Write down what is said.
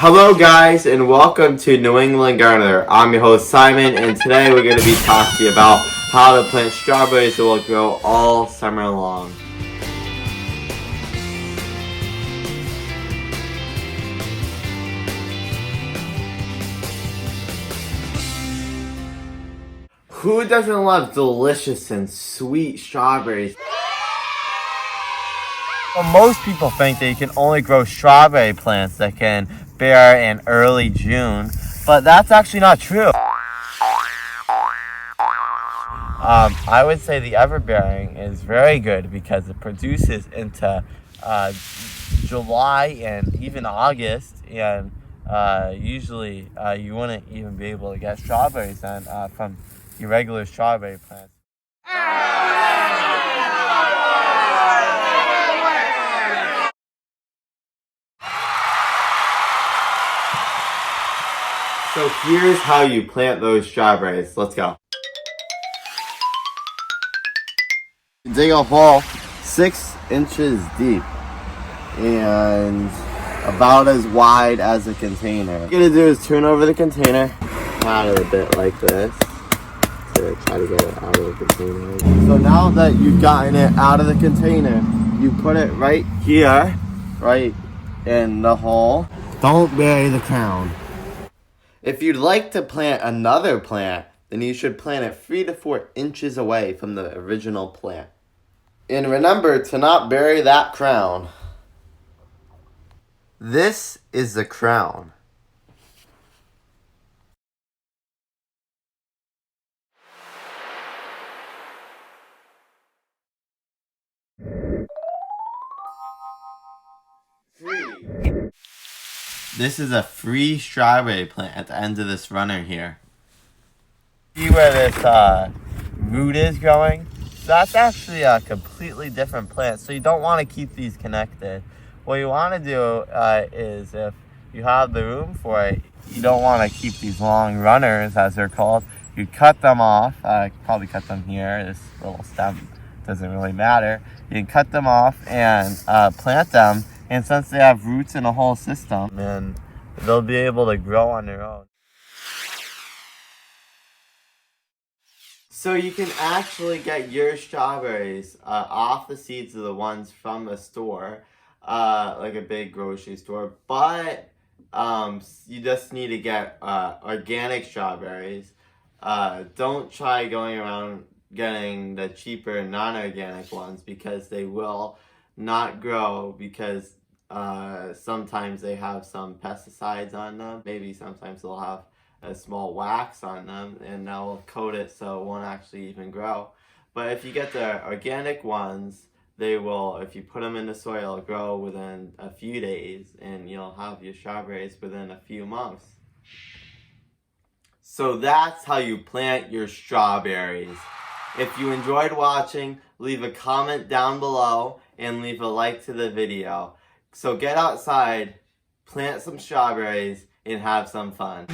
Hello guys and welcome to New England Gardener. I'm your host Simon and today we're going to be talking about how to plant strawberries that will grow all summer long. Who doesn't love delicious and sweet strawberries? Well, most people think that you can only grow strawberry plants that can bear in early June, but that's actually not true. I would say the everbearing is very good because it produces into July and even August, and usually you wouldn't even be able to get strawberries then from your regular strawberry plants. So here's how you plant those strawberries. Let's go. Dig a hole 6 inches deep and about as wide as a container. What you're gonna do is turn over the container, pat it a bit like this to try to get it out of the container. So now that you've gotten it out of the container, you put it right here, right in the hole. Don't bury the crown. If you'd like to plant another plant, then you should plant it 3 to 4 inches away from the original plant. And remember to not bury that crown. This is the crown. This is a free strawberry plant at the end of this runner here. See where this root is going? So that's actually a completely different plant. So you don't want to keep these connected. What you want to do is, if you have the room for it, you don't want to keep these long runners, as they're called. You cut them off. Probably cut them here. This little stem doesn't really matter. You can cut them off and plant them. And since they have roots in a whole system, then they'll be able to grow on their own. So you can actually get your strawberries off the seeds of the ones from the store, like a big grocery store. But you just need to get organic strawberries. Don't try going around getting the cheaper non-organic ones because they will not grow because sometimes they have some pesticides on them. Maybe sometimes they'll have a small wax on them and they'll coat it so it won't actually even grow. But if you get the organic ones, they will, if you put them in the soil, grow within a few days and you'll have your strawberries within a few months. So that's how you plant your strawberries. If you enjoyed watching, leave a comment down below and leave a like to the video. So get outside, plant some strawberries, and have some fun.